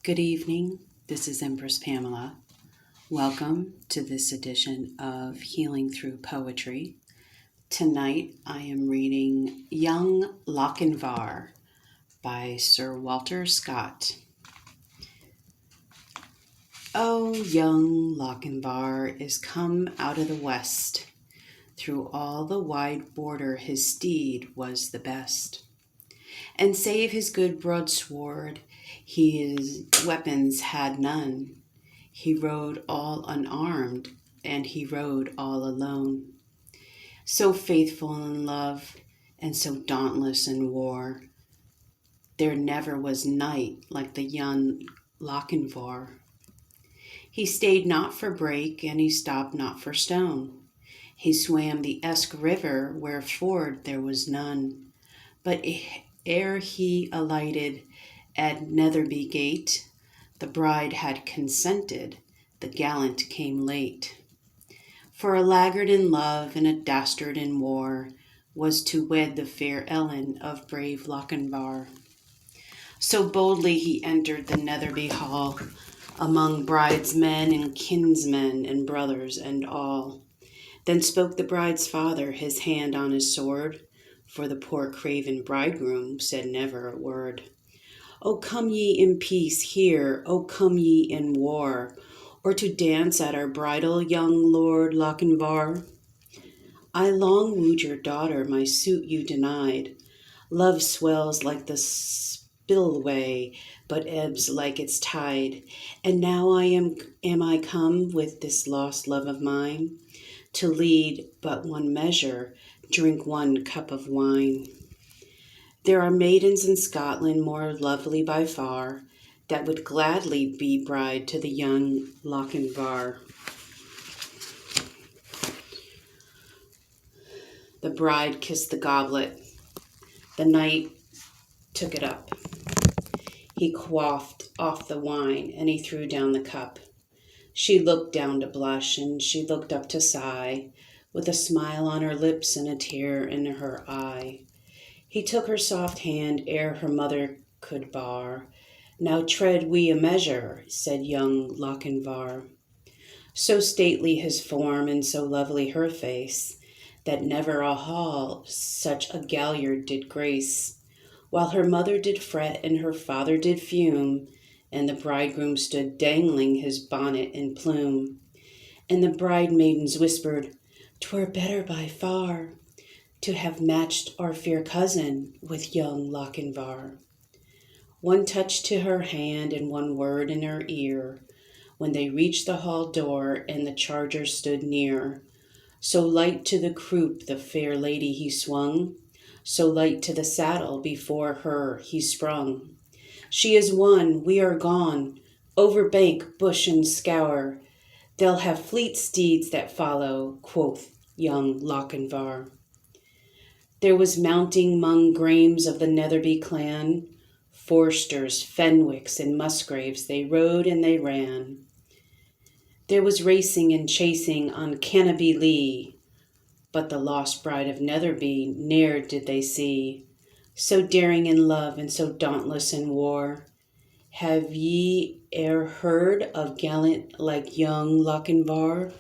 Good evening. This is Empress Pamela. Welcome to this edition of Healing Through Poetry. Tonight I am reading Young Lochinvar by Sir Walter Scott. Oh, young Lochinvar is come out of the west. Through all the wide border his steed was the best. And save his good broadsword, his weapons had none. He rode all unarmed, and he rode all alone. So faithful in love, and so dauntless in war, there never was knight like the young Lochinvar. He stayed not for brake, and he stopped not for stone. He swam the Esk River, where ford there was none. But ere he alighted at Netherby gate, the bride had consented, the gallant came late. For a laggard in love and a dastard in war was to wed the fair Ellen of brave Lochinvar. So boldly he entered the Netherby hall, among bridesmen and kinsmen and brothers and all. Then spoke the bride's father, his hand on his sword, for the poor craven bridegroom said never a word. O come ye in peace here, O come ye in war, or to dance at our bridal, young Lord Lochinvar? I long wooed your daughter, my suit you denied. Love swells like the spillway, but ebbs like its tide. And now am I come with this lost love of mine, to lead but one measure, drink one cup of wine. There are maidens in Scotland more lovely by far, that would gladly be bride to the young Lochinvar. The bride kissed the goblet. The knight took it up. He quaffed off the wine, and he threw down the cup. She looked down to blush, and she looked up to sigh, with a smile on her lips and a tear in her eye. He took her soft hand ere her mother could bar. Now tread we a measure, said young Lochinvar. So stately his form and so lovely her face, that never a hall such a galliard did grace. While her mother did fret and her father did fume, and the bridegroom stood dangling his bonnet and plume. And the bride maidens whispered, 'Twere better by far to have matched our fair cousin with young Lochinvar. One touch to her hand and one word in her ear, when they reached the hall door and the charger stood near. So light to the croup the fair lady he swung, so light to the saddle before her he sprung. She is won, we are gone, over bank, bush, and scour. They'll have fleet steeds that follow, quoth young Lochinvar. There was mounting 'mong Graemes of the Netherby clan, Forsters, Fenwicks, and Musgraves, they rode and they ran. There was racing and chasing on Cannobie Lee, but the lost bride of Netherby ne'er did they see. So daring in love and so dauntless in war, have ye e'er heard of gallant like young Lochinvar?